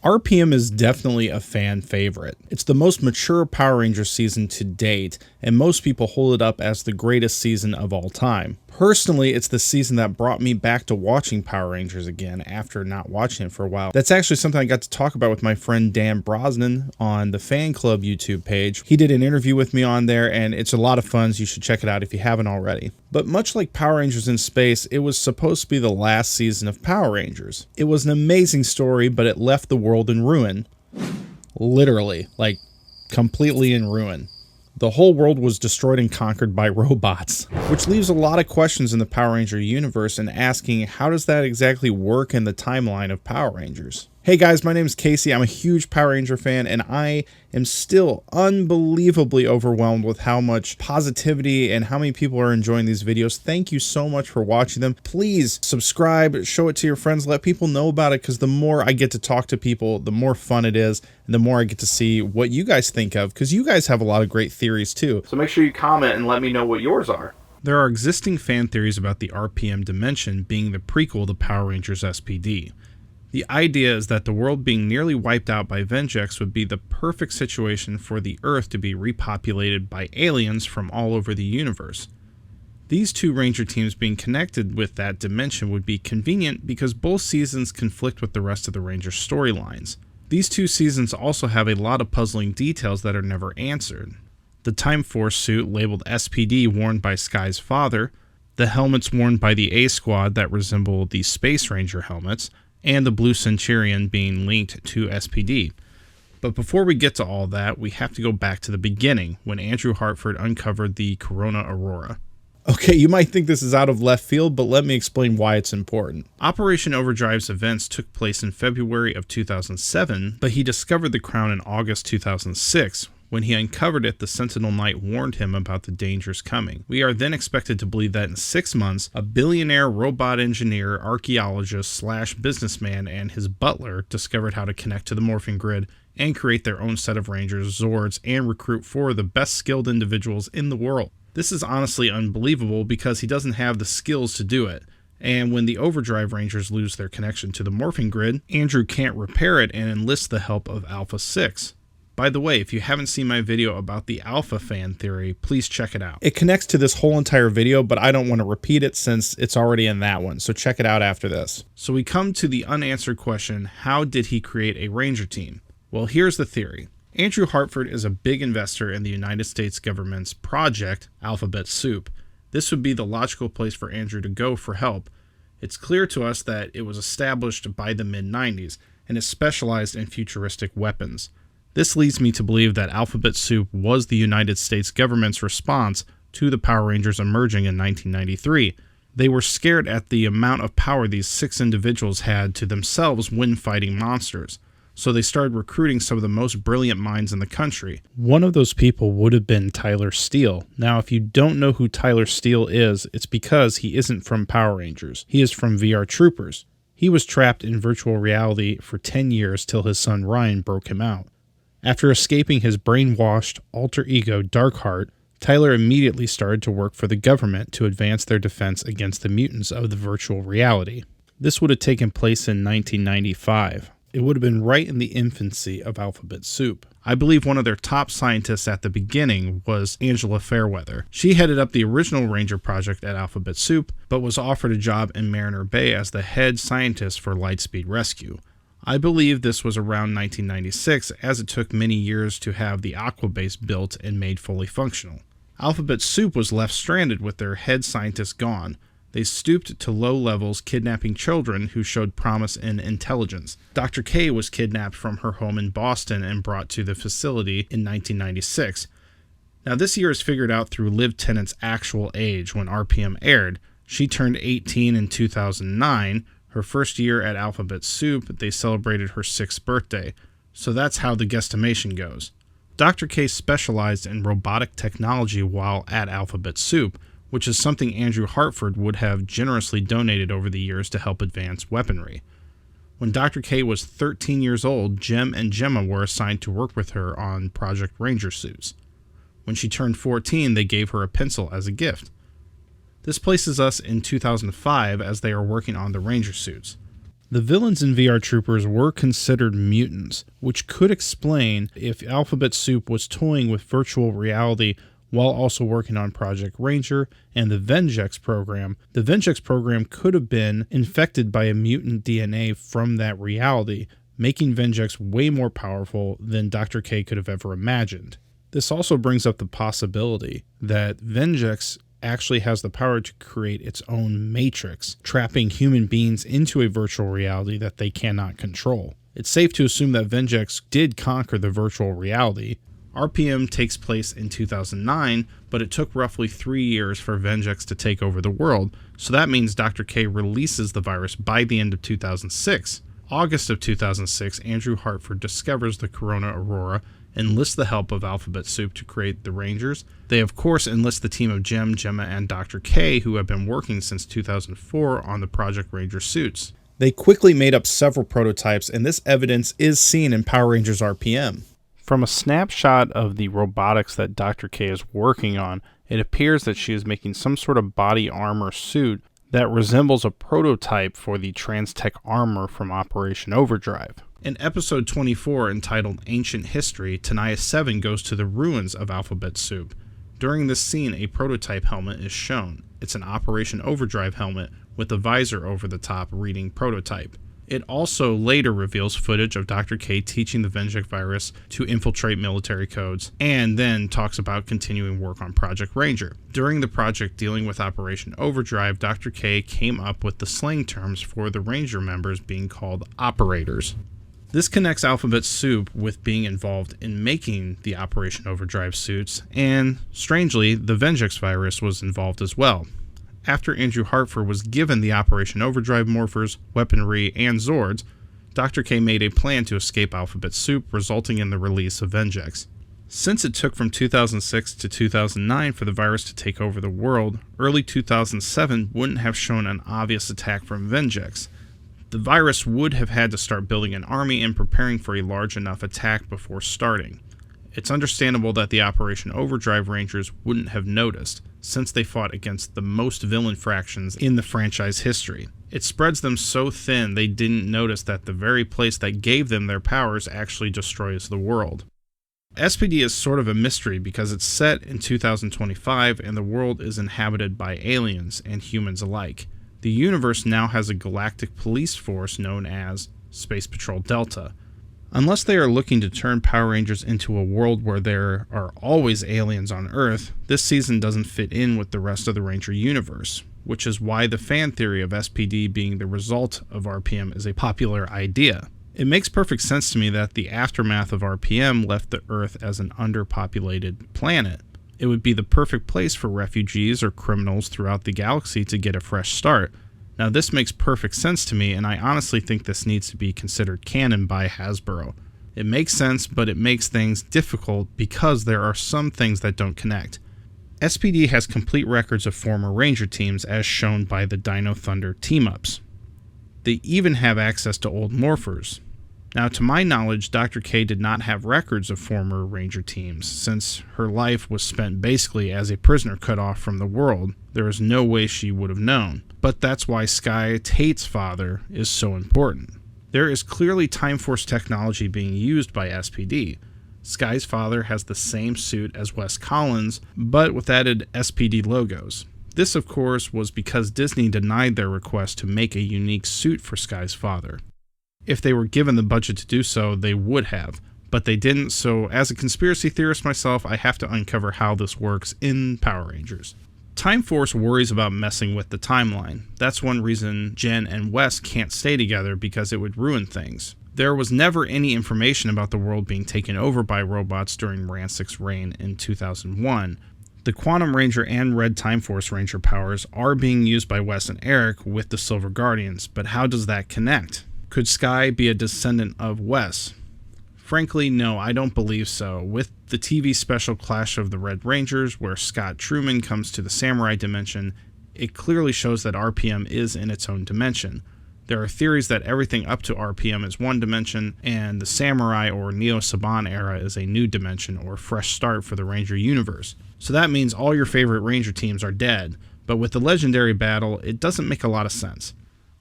RPM is definitely a fan favorite. It's the most mature Power Rangers season to date, and most people hold it up as the greatest season of all time. Personally, it's the season that brought me back to watching Power Rangers again after not watching it for a while. That's actually something I got to talk about with my friend Dan Brosnan on the Fan Club YouTube page. He did an interview with me on there, and it's a lot of fun, so you should check it out if you haven't already. But much like Power Rangers in Space, it was supposed to be the last season of Power Rangers. It was an amazing story, but it left the world in ruin. Literally, like completely in ruin. The whole world was destroyed and conquered by robots, which leaves a lot of questions in the Power Ranger universe and asking, how does that exactly work in the timeline of Power Rangers? Hey guys, my name is Casey. I'm a huge Power Ranger fan, and I am still unbelievably overwhelmed with how much positivity and how many people are enjoying these videos. Thank you so much for watching them. Please subscribe, show it to your friends, let people know about it, because the more I get to talk to people, the more fun it is, and the more I get to see what you guys think of, because you guys have a lot of great theories too. So make sure you comment and let me know what yours are. There are existing fan theories about the RPM dimension being the prequel to Power Rangers SPD. The idea is that the world being nearly wiped out by Venjix would be the perfect situation for the Earth to be repopulated by aliens from all over the universe. These two Ranger teams being connected with that dimension would be convenient because both seasons conflict with the rest of the Ranger storylines. These two seasons also have a lot of puzzling details that are never answered. The Time Force suit labeled SPD worn by Skaz's father, the helmets worn by the A Squad that resemble the Space Ranger helmets, and the Blue Senturian being linked to SPD. But before we get to all that, we have to go back to the beginning, when Andrew Hartford uncovered the Corona Aurora. Okay, you might think this is out of left field, but let me explain why it's important. Operation Overdrive's events took place in February of 2007, but he discovered the crown in August 2006. When he uncovered it, the Sentinel Knight warned him about the dangers coming. We are then expected to believe that in 6 months, a billionaire robot engineer, archaeologist / businessman, and his butler discovered how to connect to the morphing grid and create their own set of Rangers, Zords, and recruit 4 of the best skilled individuals in the world. This is honestly unbelievable because he doesn't have the skills to do it. And when the Overdrive Rangers lose their connection to the morphing grid, Andrew can't repair it and enlists the help of Alpha 6. By the way, if you haven't seen my video about the Alpha fan theory, please check it out. It connects to this whole entire video, but I don't want to repeat it since it's already in that one, so check it out after this. So we come to the unanswered question, how did he create a Ranger team? Well, here's the theory. Andrew Hartford is a big investor in the United States government's project, Alphabet Soup. This would be the logical place for Andrew to go for help. It's clear to us that it was established by the mid-90s and is specialized in futuristic weapons. This leads me to believe that Alphabet Soup was the United States government's response to the Power Rangers emerging in 1993. They were scared at the amount of power these 6 individuals had to themselves when fighting monsters, so they started recruiting some of the most brilliant minds in the country. One of those people would have been Tyler Steele. Now, if you don't know who Tyler Steele is, it's because he isn't from Power Rangers. He is from VR Troopers. He was trapped in virtual reality for 10 years till his son Ryan broke him out. After escaping his brainwashed alter ego Darkheart, Tyler immediately started to work for the government to advance their defense against the mutants of the virtual reality. This would have taken place in 1995. It would have been right in the infancy of Alphabet Soup. I believe one of their top scientists at the beginning was Angela Fairweather. She headed up the original Ranger project at Alphabet Soup, but was offered a job in Mariner Bay as the head scientist for Lightspeed Rescue. I believe this was around 1996, as it took many years to have the Aqua Base built and made fully functional. Alphabet Soup was left stranded with their head scientist gone. They stooped to low levels, kidnapping children who showed promise in intelligence. Dr. K was kidnapped from her home in Boston and brought to the facility in 1996. Now this year is figured out through Liv Tennant's actual age when RPM aired. She turned 18 in 2009. Her first year at Alphabet Soup, they celebrated her 6th birthday, so that's how the guesstimation goes. Dr. K specialized in robotic technology while at Alphabet Soup, which is something Andrew Hartford would have generously donated over the years to help advance weaponry. When Dr. K was 13 years old, Jem and Gemma were assigned to work with her on Project Ranger suits. When she turned 14, they gave her a pencil as a gift. This places us in 2005 as they are working on the Ranger suits. The villains in VR Troopers were considered mutants, which could explain if Alphabet Soup was toying with virtual reality while also working on Project Ranger and the Venjix program. The Venjix program could have been infected by a mutant DNA from that reality, making Venjix way more powerful than Dr. K could have ever imagined. This also brings up the possibility that Venjix actually has the power to create its own matrix, trapping human beings into a virtual reality that they cannot control. It's safe to assume that Venjix did conquer the virtual reality. RPM takes place in 2009, but it took roughly 3 years for Venjix to take over the world, so that means Dr. K releases the virus by the end of 2006. August of 2006, Andrew Hartford discovers the Corona Aurora, enlists the help of Alphabet Soup to create the Rangers. They of course enlist the team of Jem, Gemma, and Dr. K, who have been working since 2004 on the Project Ranger suits. They quickly made up several prototypes, and this evidence is seen in Power Rangers RPM. From a snapshot of the robotics that Dr. K is working on, it appears that she is making some sort of body armor suit that resembles a prototype for the Transtech armor from Operation Overdrive. In episode 24, entitled Ancient History, Tenaya 7 goes to the ruins of Alphabet Soup. During this scene, a prototype helmet is shown. It's an Operation Overdrive helmet with a visor over the top reading prototype. It also later reveals footage of Dr. K teaching the Venjix virus to infiltrate military codes, and then talks about continuing work on Project Ranger. During the project dealing with Operation Overdrive, Dr. K came up with the slang terms for the Ranger members being called operators. This connects Alphabet Soup with being involved in making the Operation Overdrive suits, and strangely, the Venjix virus was involved as well. After Andrew Hartford was given the Operation Overdrive morphers, weaponry, and Zords, Dr. K made a plan to escape Alphabet Soup, resulting in the release of Venjix. Since it took from 2006 to 2009 for the virus to take over the world, early 2007 wouldn't have shown an obvious attack from Venjix. The virus would have had to start building an army and preparing for a large enough attack before starting. It's understandable that the Operation Overdrive Rangers wouldn't have noticed, since they fought against the most villain fractions in the franchise history. It spreads them so thin they didn't notice that the very place that gave them their powers actually destroys the world. SPD is sort of a mystery because it's set in 2025 and the world is inhabited by aliens and humans alike. The universe now has a galactic police force known as Space Patrol Delta. Unless they are looking to turn Power Rangers into a world where there are always aliens on Earth, this season doesn't fit in with the rest of the Ranger universe, which is why the fan theory of SPD being the result of RPM is a popular idea. It makes perfect sense to me that the aftermath of RPM left the Earth as an underpopulated planet. It would be the perfect place for refugees or criminals throughout the galaxy to get a fresh start. Now this makes perfect sense to me, and I honestly think this needs to be considered canon by Hasbro. It makes sense, but it makes things difficult because there are some things that don't connect. SPD has complete records of former Ranger teams as shown by the Dino Thunder team-ups. They even have access to old morphers. Now, to my knowledge, Dr. K did not have records of former Ranger teams. Since her life was spent basically as a prisoner cut off from the world, there is no way she would have known. But that's why Sky Tate's father is so important. There is clearly Time Force technology being used by SPD. Sky's father has the same suit as Wes Collins, but with added SPD logos. This, of course, was because Disney denied their request to make a unique suit for Sky's father. If they were given the budget to do so, they would have, but they didn't, so as a conspiracy theorist myself, I have to uncover how this works in Power Rangers. Time Force worries about messing with the timeline. That's one reason Jen and Wes can't stay together, because it would ruin things. There was never any information about the world being taken over by robots during Ransic's reign in 2001. The Quantum Ranger and Red Time Force Ranger powers are being used by Wes and Eric with the Silver Guardians, but how does that connect? Could Sky be a descendant of Wes? Frankly, no, I don't believe so. With the TV special Clash of the Red Rangers, where Scott Truman comes to the Samurai dimension, it clearly shows that RPM is in its own dimension. There are theories that everything up to RPM is one dimension, and the Samurai or Neo-Saban era is a new dimension or fresh start for the Ranger universe. So that means all your favorite Ranger teams are dead, but with the Legendary Battle, it doesn't make a lot of sense.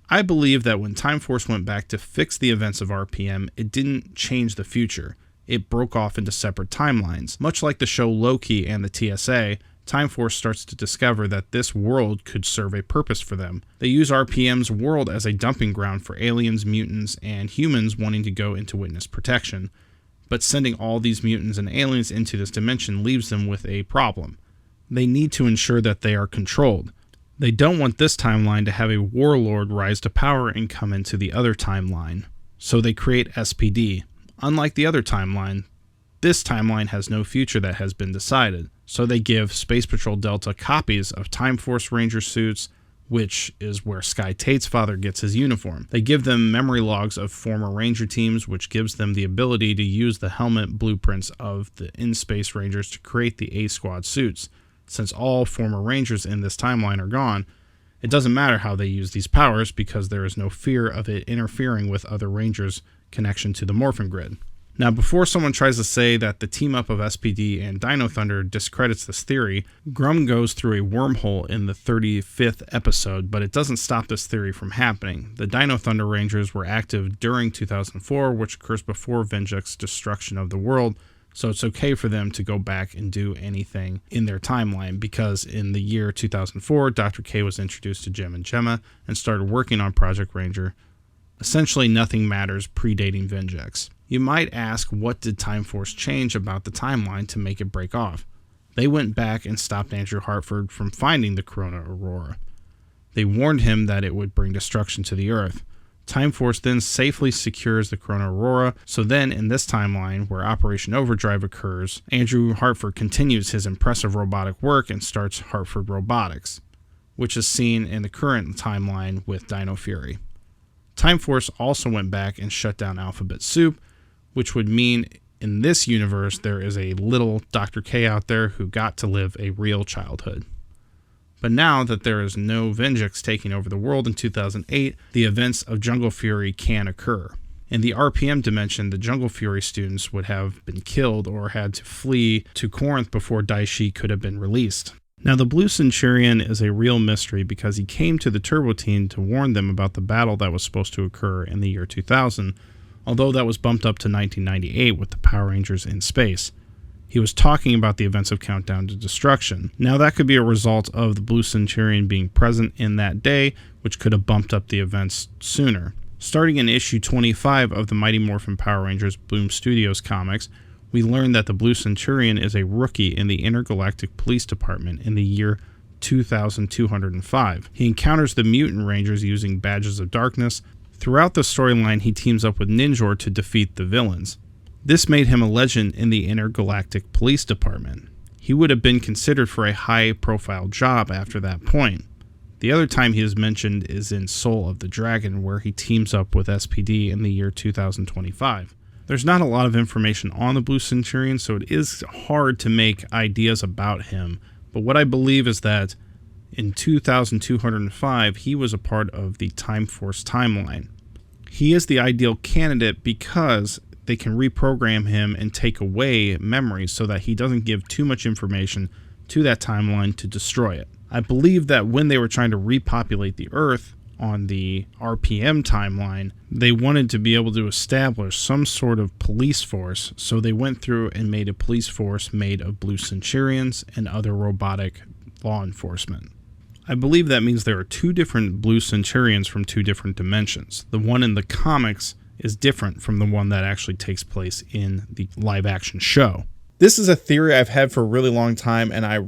I believe that when Time Force went back to fix the events of RPM, it didn't change the future. It broke off into separate timelines. Much like the show Loki and the TSA, Time Force starts to discover that this world could serve a purpose for them. They use RPM's world as a dumping ground for aliens, mutants, and humans wanting to go into witness protection. But sending all these mutants and aliens into this dimension leaves them with a problem. They need to ensure that they are controlled. They don't want this timeline to have a warlord rise to power and come into the other timeline. So they create SPD. Unlike the other timeline, this timeline has no future that has been decided. So they give Space Patrol Delta copies of Time Force Ranger suits, which is where Sky Tate's father gets his uniform. They give them memory logs of former Ranger teams, which gives them the ability to use the helmet blueprints of the in-space Rangers to create the A-Squad suits. Since all former Rangers in this timeline are gone, it doesn't matter how they use these powers because there is no fear of it interfering with other Rangers' connection to the Morphin Grid. Now, before someone tries to say that the team-up of SPD and Dino Thunder discredits this theory, Grum goes through a wormhole in the 35th episode, but it doesn't stop this theory from happening. The Dino Thunder Rangers were active during 2004, which occurs before Venjix's destruction of the world, so it's okay for them to go back and do anything in their timeline, because in the year 2004, Dr. K was introduced to Jem and Gemma and started working on Project Ranger. Essentially, nothing matters predating Venjix. You might ask, what did Time Force change about the timeline to make it break off? They went back and stopped Andrew Hartford from finding the Corona Aurora. They warned him that it would bring destruction to the Earth. Time Force then safely secures the Corona Aurora, so then in this timeline, where Operation Overdrive occurs, Andrew Hartford continues his impressive robotic work and starts Hartford Robotics, which is seen in the current timeline with Dino Fury. Time Force also went back and shut down Alphabet Soup, which would mean in this universe there is a little Dr. K out there who got to live a real childhood. But now that there is no Venjix taking over the world in 2008, the events of Jungle Fury can occur. In the RPM dimension, the Jungle Fury students would have been killed or had to flee to Corinth before Daishi could have been released. Now, the Blue Senturian is a real mystery because he came to the Turbo Team to warn them about the battle that was supposed to occur in the year 2000, although that was bumped up to 1998 with the Power Rangers in space. He was talking about the events of Countdown to Destruction. Now, that could be a result of the Blue Senturian being present in that day, which could have bumped up the events sooner. Starting in issue 25 of the Mighty Morphin Power Rangers Boom Studios comics, we learn that the Blue Senturian is a rookie in the Intergalactic Police Department in the year 2205. He encounters the Mutant Rangers using Badges of Darkness. Throughout the storyline, he teams up with Ninjor to defeat the villains. This made him a legend in the Intergalactic Police Department. He would have been considered for a high-profile job after that point. The other time he is mentioned is in Soul of the Dragon, where he teams up with SPD in the year 2025. There's not a lot of information on the Blue Senturian, so it is hard to make ideas about him, but what I believe is that in 2205, he was a part of the Time Force timeline. He is the ideal candidate because they can reprogram him and take away memories so that he doesn't give too much information to that timeline to destroy it. I believe that when they were trying to repopulate the Earth on the RPM timeline, they wanted to be able to establish some sort of police force, so they went through and made a police force made of Blue Centurions and other robotic law enforcement. I believe that means there are two different Blue Centurions from two different dimensions. The one in the comics is different from the one that actually takes place in the live-action show. This is a theory I've had for a really long time, and I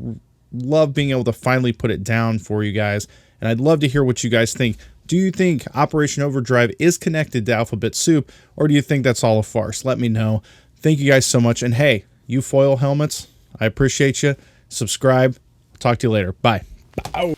love being able to finally put it down for you guys, and I'd love to hear what you guys think. Do you think Operation Overdrive is connected to Alphabet Soup, or do you think that's all a farce? Let me know. Thank you guys so much, and hey, you foil helmets, I appreciate you. Subscribe. Talk to you later. Bye. Ow.